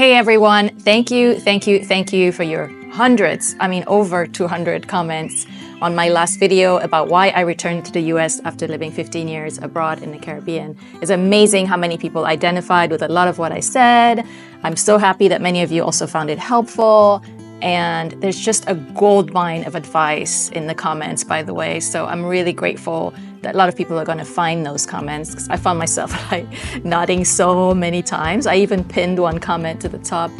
Hey everyone, thank you for your hundreds, over 200 comments on my last video about why I returned to the US after living 15 years abroad in the Caribbean. It's amazing how many people identified with a lot of what I said. I'm so happy that many of you also found it helpful. And there's just a gold mine of advice in the comments, by the way. So I'm really grateful that a lot of people are going to find those comments, because I found myself nodding so many times. I even pinned one comment to the top.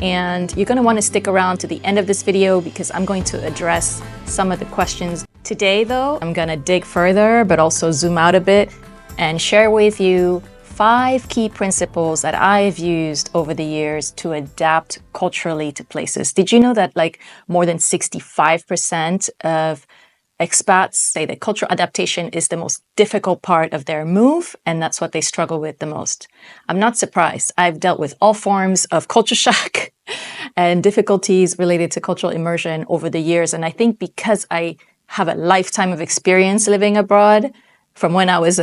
And you're going to want to stick around to the end of this video because I'm going to address some of the questions. Today, though, I'm going to dig further, but also zoom out a bit and share with you 5 key principles that I've used over the years to adapt culturally to places. Did you know that more than 65% of expats say that cultural adaptation is the most difficult part of their move, and that's what they struggle with the most? I'm not surprised. I've dealt with all forms of culture shock and difficulties related to cultural immersion over the years, and I think because I have a lifetime of experience living abroad, from when I was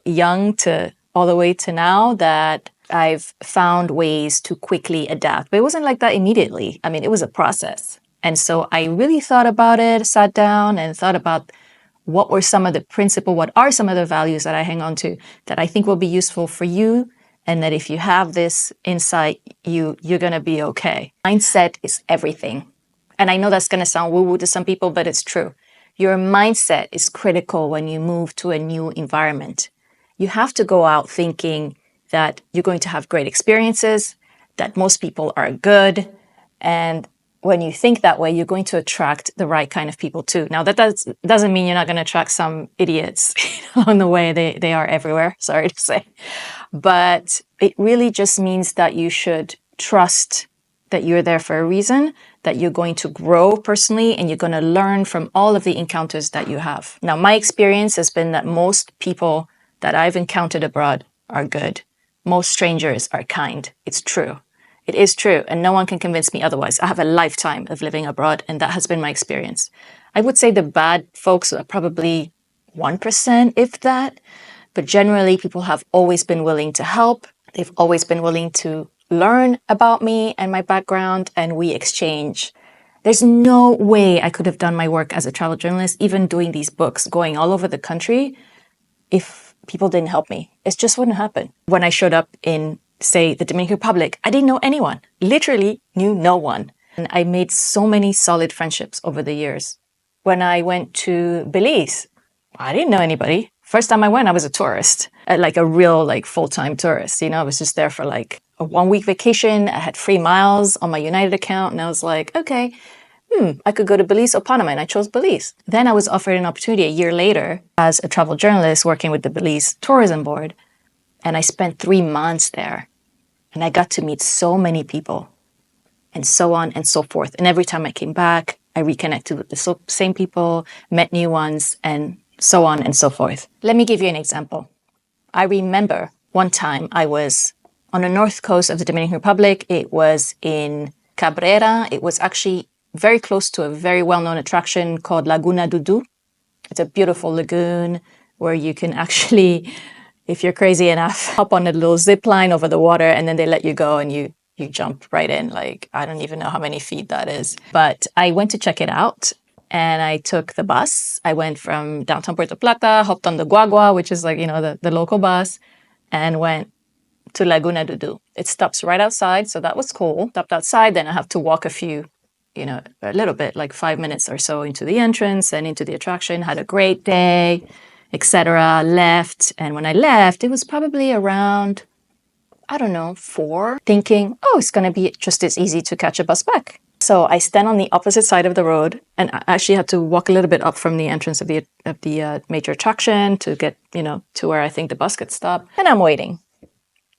young to all the way to now, that I've found ways to quickly adapt. But it wasn't like that immediately. It was a process. And so I really thought about it, sat down and thought about what are some of the values that I hang on to that I think will be useful for you, and that if you have this insight, you're going to be okay. Mindset is everything. And I know that's going to sound woo-woo to some people, but it's true. Your mindset is critical when you move to a new environment. You have to go out thinking that you're going to have great experiences, that most people are good, and when you think that way, you're going to attract the right kind of people too. Now, that doesn't mean you're not going to attract some idiots along the way. They are everywhere, sorry to say. But it really just means that you should trust that you're there for a reason, that you're going to grow personally, and you're going to learn from all of the encounters that you have. Now, my experience has been that most people that I've encountered abroad are good. Most strangers are kind. It's true. It is true, and no one can convince me otherwise. I have a lifetime of living abroad, and that has been my experience. I would say the bad folks are probably 1%, if that, but generally people have always been willing to help. They've always been willing to learn about me and my background, and we exchange. There's no way I could have done my work as a travel journalist, even doing these books, going all over the country, if people didn't help me. It just wouldn't happen. When I showed up in, say, the Dominican Republic, I didn't know anyone, literally knew no one. And I made so many solid friendships over the years. When I went to Belize, I didn't know anybody. First time I went, I was a tourist, a real full-time tourist. I was just there for a 1-week vacation. I had free miles on my United account, and I was like, okay, I could go to Belize or Panama, and I chose Belize. Then I was offered an opportunity a year later as a travel journalist working with the Belize Tourism Board, and I spent 3 months there. And I got to meet so many people, and so on and so forth. And every time I came back, I reconnected with the same people, met new ones, and so on and so forth. Let me give you an example. I remember one time I was on the north coast of the Dominican Republic. It was in Cabrera. It was actually very close to a very well-known attraction called Laguna Dudu. It's a beautiful lagoon where you can actually, if you're crazy enough, hop on a little zip line over the water, and then they let you go and you jump right in. I don't even know how many feet that is. But I went to check it out, and I took the bus. I went from downtown Puerto Plata, hopped on the guagua, which is the local bus, and went to Laguna Dudu. It stops right outside, so that was cool. Stopped outside, then I have to walk a little bit, 5 minutes or so into the entrance and into the attraction. Had a great day, etc. Left. And when I left, it was probably around, 4, thinking, it's going to be just as easy to catch a bus back. So I stand on the opposite side of the road, and I actually had to walk a little bit up from the entrance of the major attraction to get, to where I think the bus could stop. And I'm waiting.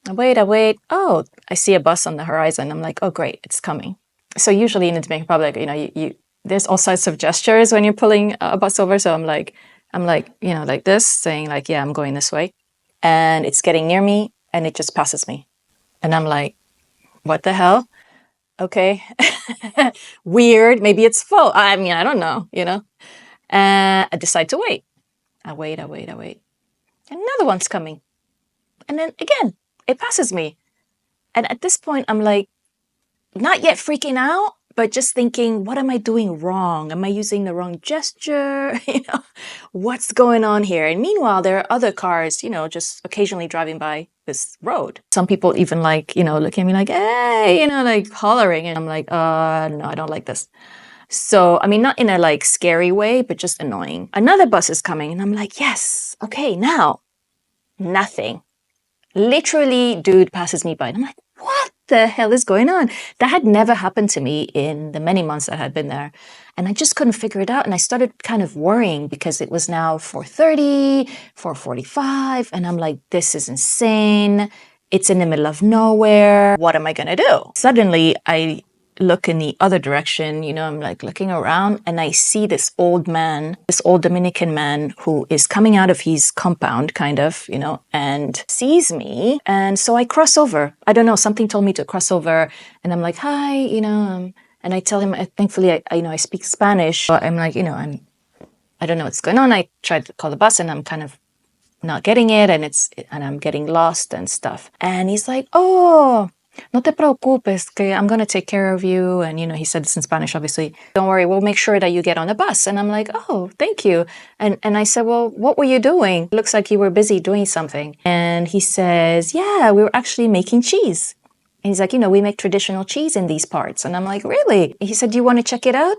I wait. Oh, I see a bus on the horizon. I'm like, oh, great, it's coming. So usually in the Dominican Republic, there's all sorts of gestures when you're pulling a bus over. So I'm like this, saying yeah, I'm going this way. And it's getting near me, and it just passes me. And I'm like, what the hell? Okay. Weird. Maybe it's full. I don't know, I decide to wait. I wait. Another one's coming. And then again, it passes me. And at this point, I'm like, not yet freaking out, but just thinking, what am I doing wrong? Am I using the wrong gesture? What's going on here? And meanwhile, there are other cars, just occasionally driving by this road. Some people even looking at me like, hey, like hollering. And I'm like, no, I don't like this. So, I mean, not in a scary way, but just annoying. Another bus is coming and I'm like, yes, okay, now, nothing. Literally, dude passes me by. And I'm like, what the hell is going on? That had never happened to me in the many months that I had been there. And I just couldn't figure it out. And I started kind of worrying because it was now 4:30, 4:45. And I'm like, this is insane. It's in the middle of nowhere. What am I going to do? Suddenly, I look in the other direction, I'm like looking around and I see this old man, this old Dominican man who is coming out of his compound kind of, and sees me. And so I cross over. I don't know, something told me to cross over and I'm like, hi, and I tell him, thankfully, I speak Spanish. So I'm like, I don't know what's going on. I tried to call the bus and I'm kind of not getting it and I'm getting lost and stuff. And he's like, oh, no te preocupes, que I'm going to take care of you. And, he said this in Spanish, obviously. Don't worry, we'll make sure that you get on the bus. And I'm like, oh, thank you. And I said, well, what were you doing? It looks like you were busy doing something. And he says, yeah, we were actually making cheese. And he's like, we make traditional cheese in these parts. And I'm like, really? He said, do you want to check it out?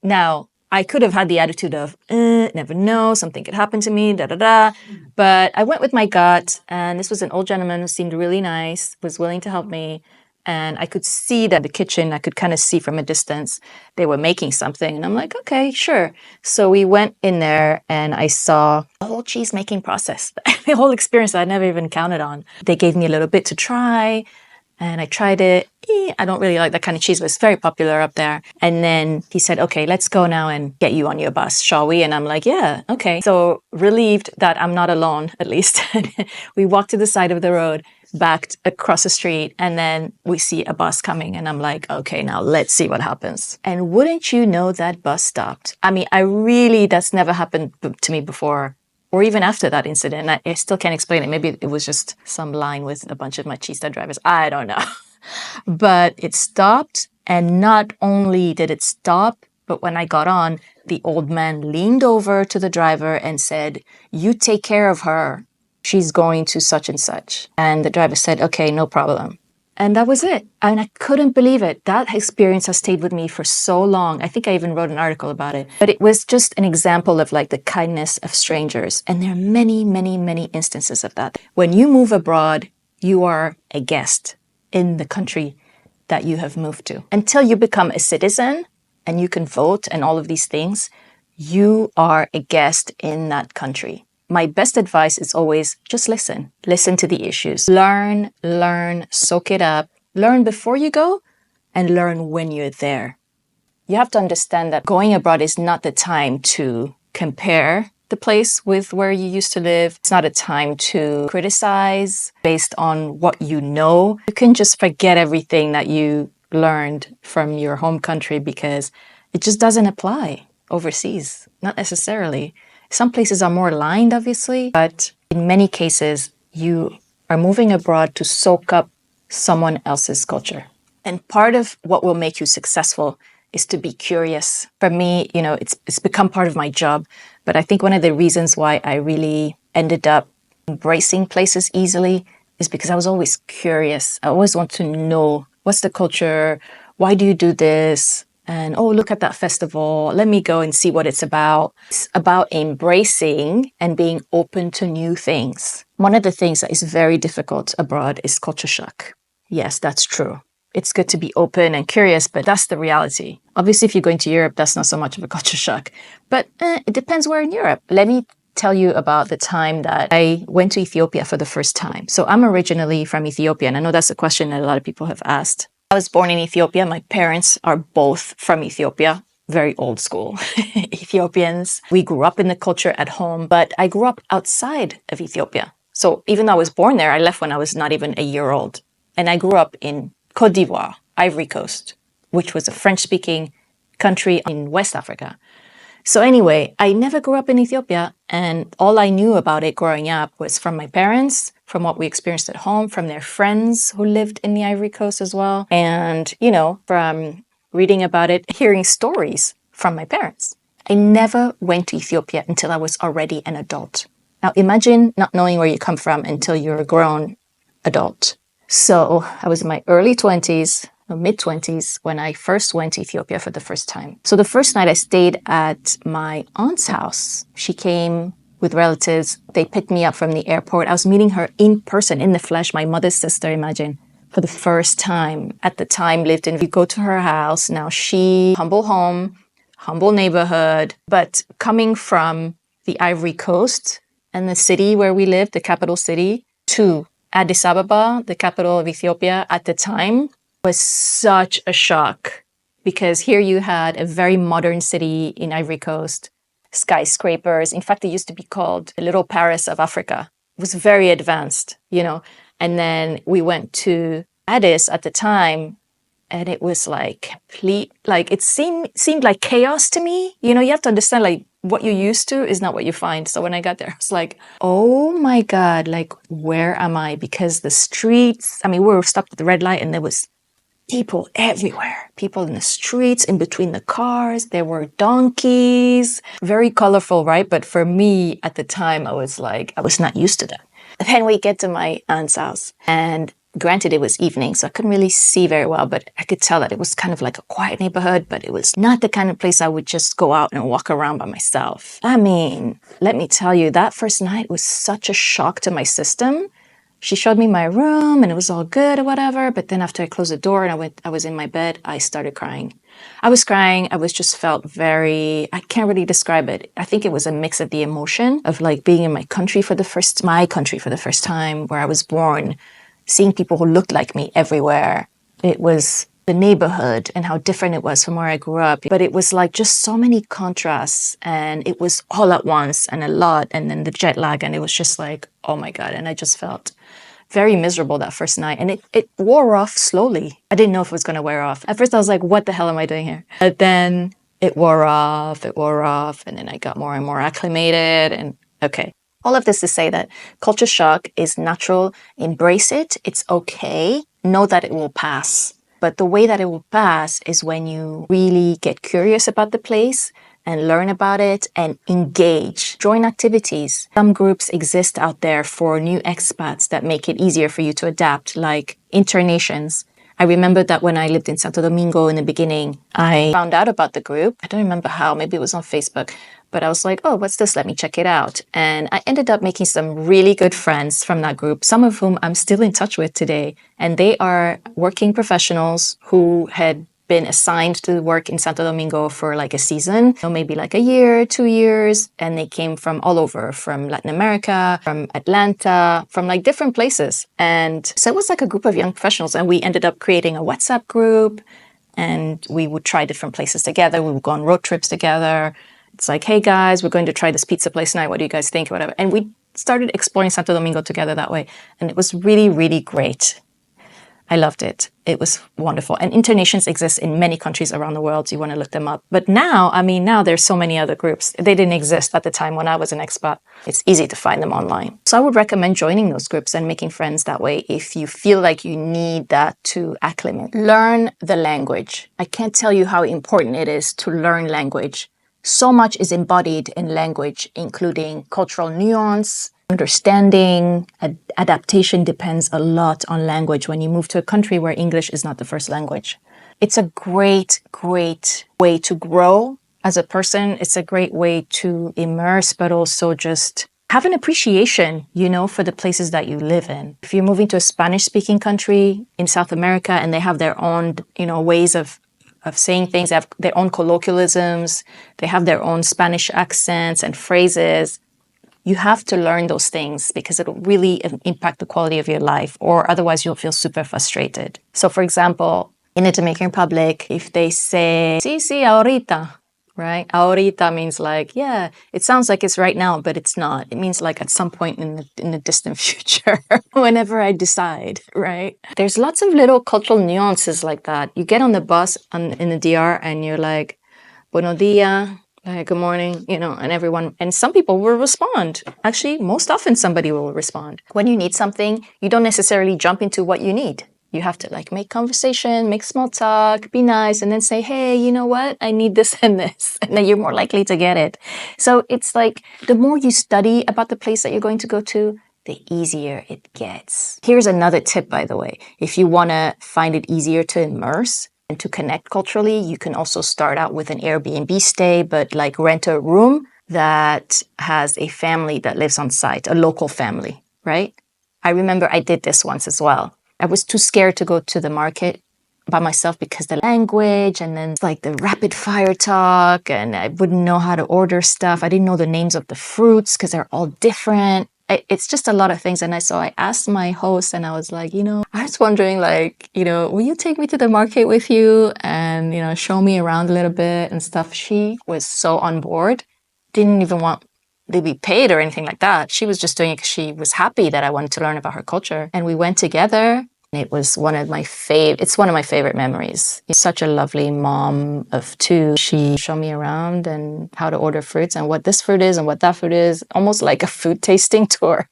Now, I could have had the attitude of, never know, something could happen to me, da-da-da. But I went with my gut, and this was an old gentleman who seemed really nice, was willing to help me. And I could see that the kitchen, I could kind of see from a distance, they were making something. And I'm like, okay, sure. So we went in there, and I saw the whole cheese making process, the whole experience that I never even counted on. They gave me a little bit to try. And I tried it. I don't really like that kind of cheese, but it's very popular up there. And then he said, okay, let's go now and get you on your bus, shall we? And I'm like, yeah, okay. So relieved that I'm not alone, at least. We walked to the side of the road, backed across the street, and then we see a bus coming. And I'm like, okay, now let's see what happens. And wouldn't you know, that bus stopped. I mean, that's never happened to me before. Or even after that incident. I still can't explain it. Maybe it was just some line with a bunch of machista drivers. I don't know. But it stopped. And not only did it stop, but when I got on, the old man leaned over to the driver and said, you take care of her. She's going to such and such. And the driver said, okay, no problem. And that was it. And I couldn't believe it. That experience has stayed with me for so long. I think I even wrote an article about it. But it was just an example of the kindness of strangers. And there are many, many, many instances of that. When you move abroad, you are a guest in the country that you have moved to. Until you become a citizen and you can vote and all of these things, you are a guest in that country. My best advice is always just listen. Listen to the issues. Learn, soak it up. Learn before you go and learn when you're there. You have to understand that going abroad is not the time to compare the place with where you used to live. It's not a time to criticize based on what you know. You can just forget everything that you learned from your home country because it just doesn't apply overseas. Not necessarily. Some places are more aligned, obviously, but in many cases, you are moving abroad to soak up someone else's culture. And part of what will make you successful is to be curious. For me, it's become part of my job, but I think one of the reasons why I really ended up embracing places easily is because I was always curious. I always want to know, what's the culture? Why do you do this? And, oh, look at that festival. Let me go and see what it's about. It's about embracing and being open to new things. One of the things that is very difficult abroad is culture shock. Yes, that's true. It's good to be open and curious, but that's the reality. Obviously, if you're going to Europe, that's not so much of a culture shock. But it depends where in Europe. Let me tell you about the time that I went to Ethiopia for the first time. So I'm originally from Ethiopia, and I know that's a question that a lot of people have asked. I was born in Ethiopia. My parents are both from Ethiopia, very old school Ethiopians. We grew up in the culture at home, but I grew up outside of Ethiopia. So even though I was born there, I left when I was not even a year old. And I grew up in Côte d'Ivoire, Ivory Coast, which was a French-speaking country in West Africa. So anyway, I never grew up in Ethiopia, and all I knew about it growing up was from my parents, from what we experienced at home, from their friends who lived in the Ivory Coast as well. And, you know, from reading about it, hearing stories from my parents. I never went to Ethiopia until I was already an adult. Now imagine not knowing where you come from until you're a grown adult. So I was in my early 20s, or mid 20s, when I first went to Ethiopia for the first time. So the first night I stayed at my aunt's house. She came with relatives. They picked me up from the airport. I was meeting her in person, in the flesh, my mother's sister, imagine, for the first time. At the time, lived in, you go to her house. Now she, humble home, humble neighborhood, but coming from the Ivory Coast and the city where we lived, the capital city, to Addis Ababa, the capital of Ethiopia at the time, was such a shock, because here you had a very modern city in Ivory Coast, skyscrapers. In fact, it used to be called the Little Paris of Africa. It was very advanced, you know. And then we went to Addis at the time, and it was like complete, like it seemed like chaos to me. You know, you have to understand, like, what you're used to is not what you find. So when I got there, I was like, oh my God, like, where am I? Because the streets, I mean, we were stopped at the red light and there was people everywhere. People in the streets, in between the cars. There were donkeys. Very colorful, right? But for me at the time, I was like, I was not used to that. Then we get to my aunt's house, and granted, it was evening, so I couldn't really see very well, but I could tell that it was kind of like a quiet neighborhood, but it was not the kind of place I would just go out and walk around by myself. I mean, let me tell you, that first night was such a shock to my system. She showed me my room and it was all good or whatever, but then after I closed the door and I was in my bed, I started crying. I was crying. I was just felt very, I can't really describe it. I think it was a mix of the emotion of like being in my country for the first time, where I was born, seeing people who looked like me everywhere. It was the neighborhood and how different it was from where I grew up. But it was like just so many contrasts, and it was all at once and a lot, and then the jet lag, and it was just like, oh my God. And I just felt very miserable that first night, and it wore off slowly. I didn't know if it was going to wear off. At first I was like, what the hell am I doing here? But then it wore off, and then I got more and more acclimated, and okay. All of this to say that culture shock is natural. Embrace it. It's okay. Know that it will pass. But the way that it will pass is when you really get curious about the place and learn about it and engage. Join activities. Some groups exist out there for new expats that make it easier for you to adapt, like internations. I remember that when I lived in Santo Domingo in the beginning, I found out about the group. I don't remember how, maybe it was on Facebook, but I was like, oh, what's this? Let me check it out. And I ended up making some really good friends from that group, some of whom I'm still in touch with today. And they are working professionals who had been assigned to work in Santo Domingo for like a season, or maybe like a year, 2 years. And they came from all over, from Latin America, from Atlanta, from like different places. And so it was like a group of young professionals. And we ended up creating a WhatsApp group, and we would try different places together. We would go on road trips together. It's like, hey guys, we're going to try this pizza place tonight. What do you guys think? Whatever. And we started exploring Santo Domingo together that way. And it was really, really great. I loved it. It was wonderful. And internations exist in many countries around the world. So you want to look them up. But now, now there's so many other groups. They didn't exist at the time when I was an expat. It's easy to find them online. So I would recommend joining those groups and making friends that way if you feel like you need that to acclimate. Learn the language. I can't tell you how important it is to learn language. So much is embodied in language, including cultural nuance, understanding. Adaptation depends a lot on language when you move to a country where English is not the first language. It's a great, great way to grow as a person. It's a great way to immerse, but also just have an appreciation, for the places that you live in. If you're moving to a Spanish-speaking country in South America and they have their own, ways of saying things, they have their own colloquialisms, they have their own Spanish accents and phrases. You have to learn those things because it'll really impact the quality of your life, or otherwise you'll feel super frustrated. So for example, in the Dominican Republic, if they say, sí, ahorita, right? Ahorita means like, yeah, it sounds like it's right now, but it's not. It means like at some point in the distant future, whenever I decide, right? There's lots of little cultural nuances like that. You get on the bus in the DR and you're like, buenos dias, Like, good morning, and everyone, and some people will respond. Actually, most often somebody will respond. When you need something, you don't necessarily jump into what you need. You have to like make conversation, make small talk, be nice, and then say, hey, you know what? I need this and this. And then you're more likely to get it. So it's like the more you study about the place that you're going to go to, the easier it gets. Here's another tip, by the way. If you want to find it easier to immerse and to connect culturally, you can also start out with an Airbnb stay, but like rent a room that has a family that lives on site, a local family, right? I remember I did this once as well. I was too scared to go to the market by myself because the language and then like the rapid fire talk, and I wouldn't know how to order stuff. I didn't know the names of the fruits because they're all different. It's just a lot of things. And so I asked my host and I was like, I was wondering like, will you take me to the market with you and, show me around a little bit and stuff. She was so on board, didn't even want to be paid or anything like that. She was just doing it because she was happy that I wanted to learn about her culture. And we went together. It was one of my favorite memories. She's such a lovely mom of two. She showed me around and how to order fruits and what this fruit is and what that fruit is, almost like a food tasting tour.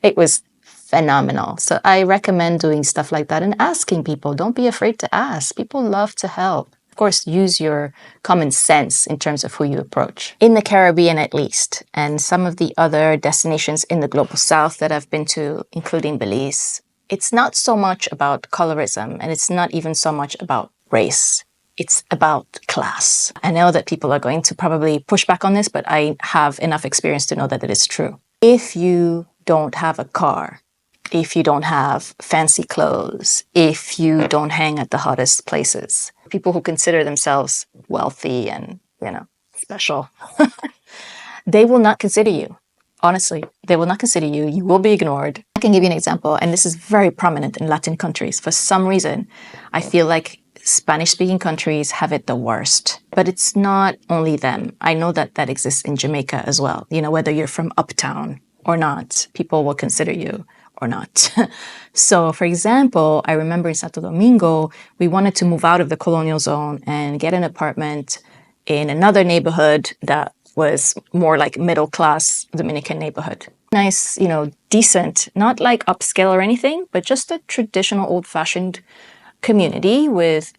It was phenomenal. So I recommend doing stuff like that and asking people. Don't be afraid to ask. People love to help. Of course, use your common sense in terms of who you approach. In the Caribbean, at least, and some of the other destinations in the Global South that I've been to, including Belize, it's not so much about colorism, and it's not even so much about race. It's about class. I know that people are going to probably push back on this, but I have enough experience to know that it is true. If you don't have a car, if you don't have fancy clothes, if you don't hang at the hottest places, people who consider themselves wealthy and, special, they will not consider you. Honestly, they will not consider you. You will be ignored. I can give you an example, and this is very prominent in Latin countries. For some reason, I feel like Spanish-speaking countries have it the worst. But it's not only them. I know that that exists in Jamaica as well. Whether you're from uptown or not, people will consider you or not. So, for example, I remember in Santo Domingo, we wanted to move out of the colonial zone and get an apartment in another neighborhood that was more like middle-class Dominican neighborhood. Nice, decent, not like upscale or anything, but just a traditional old-fashioned community with,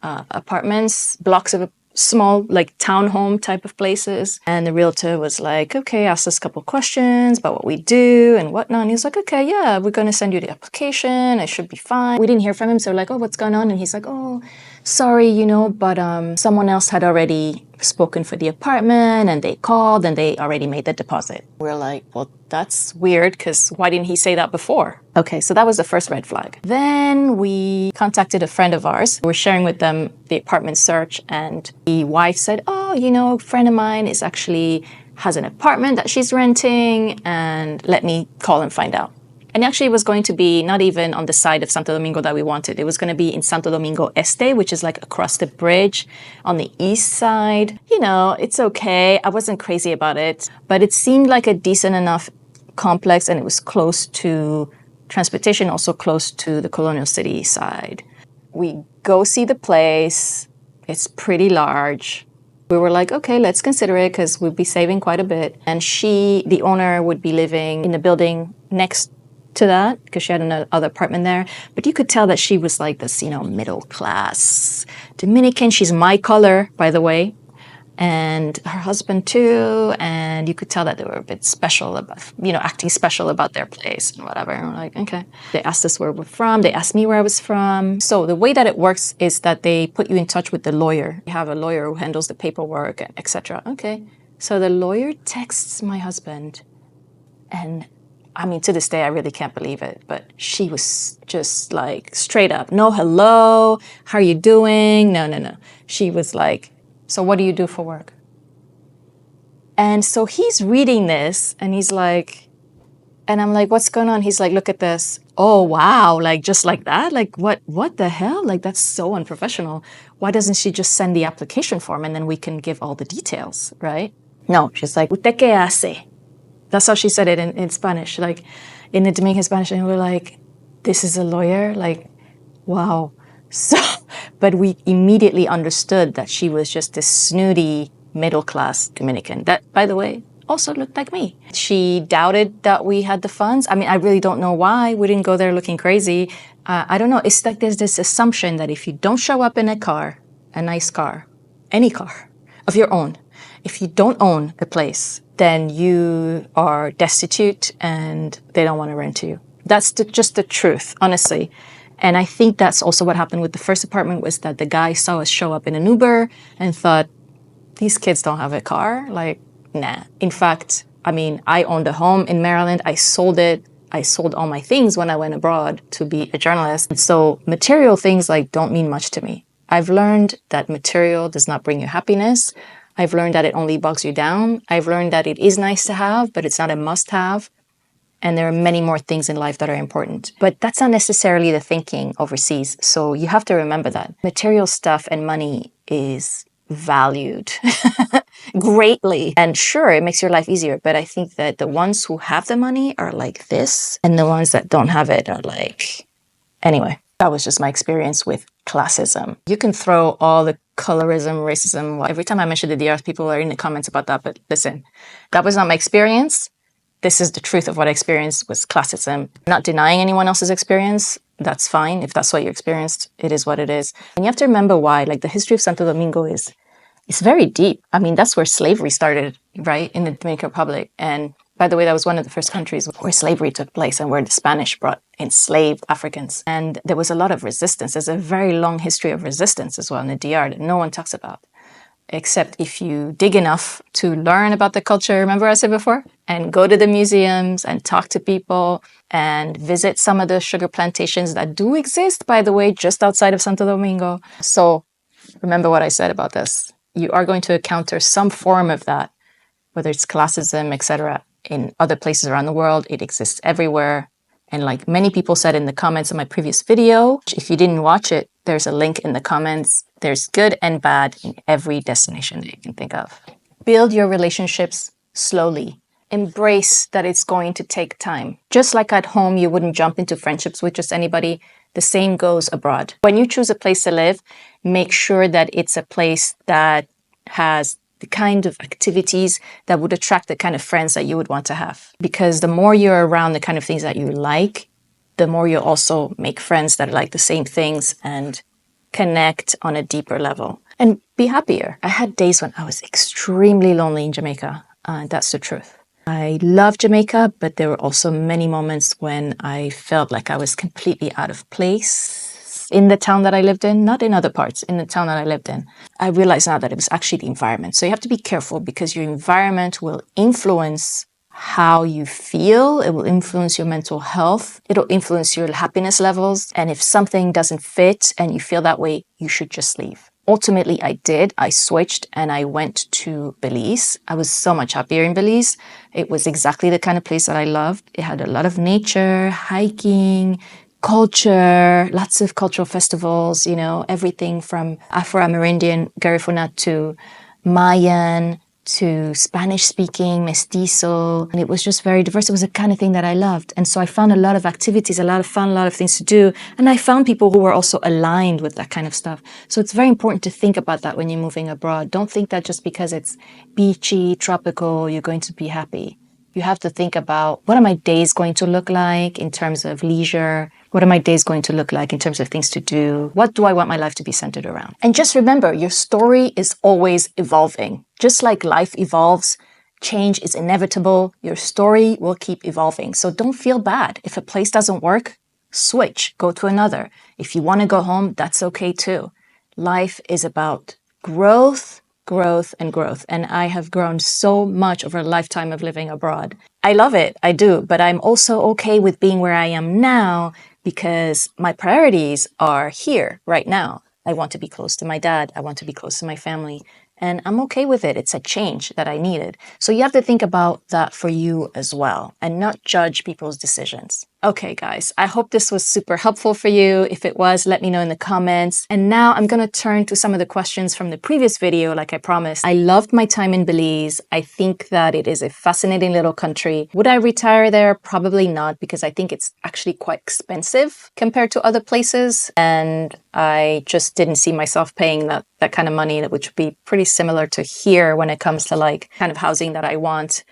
apartments, blocks of small, like townhome type of places. And the realtor was like, okay, ask us a couple questions about what we do and whatnot. And he was like, okay, yeah, we're going to send you the application. It should be fine. We didn't hear from him. So we're like, oh, what's going on? And he's like, oh, sorry, but someone else had already spoken for the apartment and they called and they already made the deposit. We're like, well, that's weird because why didn't he say that before? Okay, so that was the first red flag. Then we contacted a friend of ours. We're sharing with them the apartment search and the wife said, oh, a friend of mine has an apartment that she's renting and let me call and find out. And actually it was going to be not even on the side of Santo Domingo that we wanted. It was going to be in Santo Domingo Este, which is like across the bridge on the east side. It's okay. I wasn't crazy about it, but it seemed like a decent enough complex and it was close to transportation, also close to the Colonial City side. We go see the place. It's pretty large. We were like, okay, let's consider it because we'd be saving quite a bit. And the owner, would be living in the building next to that because she had another apartment there. But you could tell that she was like this, middle class Dominican. She's my color, by the way. And her husband too. And you could tell that they were a bit special about, acting special about their place and whatever. And we're like, okay. They asked us where we're from. They asked me where I was from. So the way that it works is that they put you in touch with the lawyer. You have a lawyer who handles the paperwork, etc. Okay. So the lawyer texts my husband and to this day, I really can't believe it, but she was just like straight up, no hello, how are you doing? No. She was like, so what do you do for work? And so he's reading this and he's like, and I'm like, what's going on? He's like, look at this. Oh, wow. Like, just like that? Like, what the hell? Like, that's so unprofessional. Why doesn't she just send the application form and then we can give all the details, right? No, she's like, ¿Usted qué hace? That's how she said it in Spanish, like in the Dominican Spanish. And we're like, this is a lawyer? Like, wow. So, but we immediately understood that she was just this snooty, middle-class Dominican that, by the way, also looked like me. She doubted that we had the funds. I mean, I really don't know why. We didn't go there looking crazy. I don't know. It's like there's this assumption that if you don't show up in a car, a nice car, any car of your own, if you don't own a place, then you are destitute and they don't want to rent to you. That's just the truth, honestly. And I think that's also what happened with the first apartment, was that the guy saw us show up in an Uber and thought, these kids don't have a car. Like, nah. In fact, I mean, I owned a home in Maryland. I sold it. I sold all my things when I went abroad to be a journalist. And so material things like don't mean much to me. I've learned that material does not bring you happiness. I've learned that it only bogs you down. I've learned that it is nice to have, but it's not a must-have. And there are many more things in life that are important. But that's not necessarily the thinking overseas. So you have to remember that. Material stuff and money is valued greatly. And sure, it makes your life easier. But I think that the ones who have the money are like this, and the ones that don't have it are like... Anyway, that was just my experience with classism. You can throw all the colorism, racism. Every time I mention the DR, people are in the comments about that. But listen, that was not my experience. This is the truth of what I experienced was classism. I'm not denying anyone else's experience. That's fine. If that's what you experienced, it is what it is. And you have to remember why. Like, the history of Santo Domingo is very deep. I mean, that's where slavery started, right? In the Dominican Republic. And by the way, that was one of the first countries where slavery took place and where the Spanish brought enslaved Africans. And there was a lot of resistance. There's a very long history of resistance as well in the DR that no one talks about. Except if you dig enough to learn about the culture, remember I said before? And go to the museums and talk to people and visit some of the sugar plantations that do exist, by the way, just outside of Santo Domingo. So remember what I said about this. You are going to encounter some form of that, whether it's classism, etc. In other places around the world. It exists everywhere. And like many people said in the comments of my previous video, if you didn't watch it, there's a link in the comments. There's good and bad in every destination that you can think of. Build your relationships slowly. Embrace that it's going to take time. Just like at home, you wouldn't jump into friendships with just anybody. The same goes abroad. When you choose a place to live, make sure that it's a place that has the kind of activities that would attract the kind of friends that you would want to have. Because the more you're around the kind of things that you like, the more you'll also make friends that like the same things and connect on a deeper level and be happier. I had days when I was extremely lonely in Jamaica. That's the truth. I love Jamaica, but there were also many moments when I felt like I was completely out of place in the town that I lived in, not in other parts, in the town that I lived in. I realize now that it was actually the environment. So you have to be careful because your environment will influence how you feel. It will influence your mental health. It'll influence your happiness levels. And if something doesn't fit and you feel that way, you should just leave. Ultimately, I did. I switched and I went to Belize. I was so much happier in Belize. It was exactly the kind of place that I loved. It had a lot of nature, hiking, culture, lots of cultural festivals, you know, everything from Afro-Amerindian Garifuna to Mayan to Spanish-speaking, mestizo. And it was just very diverse. It was the kind of thing that I loved. And so I found a lot of activities, a lot of fun, a lot of things to do. And I found people who were also aligned with that kind of stuff. So it's very important to think about that when you're moving abroad. Don't think that just because it's beachy, tropical, you're going to be happy. You have to think about, what are my days going to look like in terms of leisure? What are my days going to look like in terms of things to do? What do I want my life to be centered around? And just remember, your story is always evolving. Just like life evolves, change is inevitable. Your story will keep evolving. So don't feel bad. If a place doesn't work, switch, go to another. If you want to go home, that's okay too. Life is about growth, growth, and growth. And I have grown so much over a lifetime of living abroad. I love it. I do. But I'm also okay with being where I am now because my priorities are here right now. I want to be close to my dad. I want to be close to my family. And I'm okay with it. It's a change that I needed. So you have to think about that for you as well and not judge people's decisions. Okay, guys, I hope this was super helpful for you. If it was, let me know in the comments. And now I'm going to turn to some of the questions from the previous video, like I promised. I loved my time in Belize. I think that it is a fascinating little country. Would I retire there? Probably not, because I think it's actually quite expensive compared to other places. And I just didn't see myself paying that kind of money, which would be pretty similar to here when it comes to like kind of housing that I want.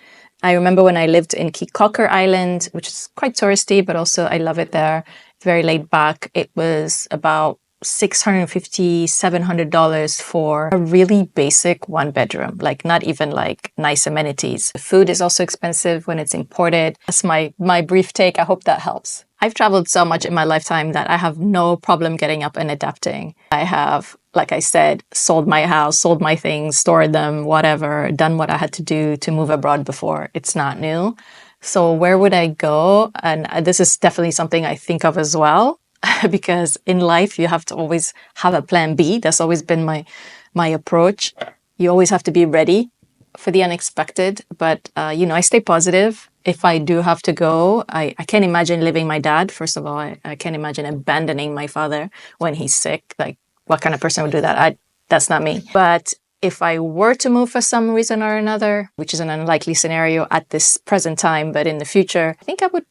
I remember when I lived in Kikoker Island, which is quite touristy, but also I love it there. Very laid back. It was about $650, $700 for a really basic one bedroom, like not even like nice amenities. The food is also expensive when it's imported. That's my brief take. I hope that helps. I've traveled so much in my lifetime that I have no problem getting up and adapting. I have, like I said, sold my house, sold my things, stored them, whatever, done what I had to do to move abroad before. It's not new. So where would I go? And this is definitely something I think of as well, because in life you have to always have a plan B. That's always been my approach. You always have to be ready for the unexpected, but I stay positive. If I do have to go, I can't imagine leaving my dad. First of all, I can't imagine abandoning my father when he's sick. Like, what kind of person would do that? That's not me. But if I were to move for some reason or another, which is an unlikely scenario at this present time, but in the future, I think I would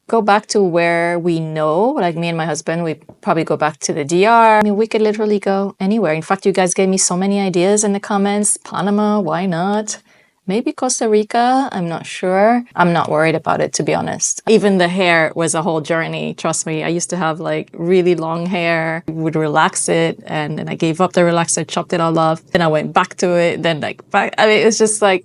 go back to where we know, like me and my husband, we probably go back to the DR. I mean, we could literally go anywhere. In fact, you guys gave me so many ideas in the comments. Panama, why not? Maybe Costa Rica, I'm not sure. I'm not worried about it, to be honest. Even the hair was a whole journey, trust me. I used to have like really long hair, would relax it, and then I gave up the relaxer, chopped it all off. Then I went back to it, then like back. I mean, it was just like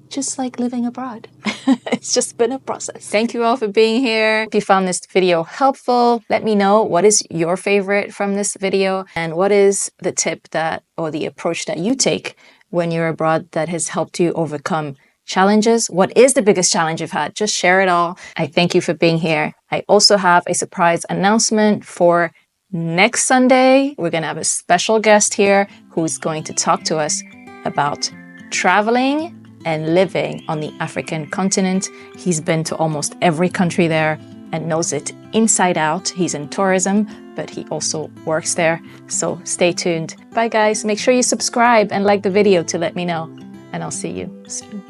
living abroad. It's just been a process. Thank you all for being here. If you found this video helpful, let me know what is your favorite from this video and what is the tip or the approach that you take when you're abroad that has helped you overcome challenges. What is the biggest challenge you've had? Just share it all. I thank you for being here. I also have a surprise announcement for next Sunday. We're going to have a special guest here who's going to talk to us about traveling and living on the African continent. He's been to almost every country there and knows it inside out. He's in tourism, but he also works there. So stay tuned. Bye guys. Make sure you subscribe and like the video to let me know. And I'll see you soon.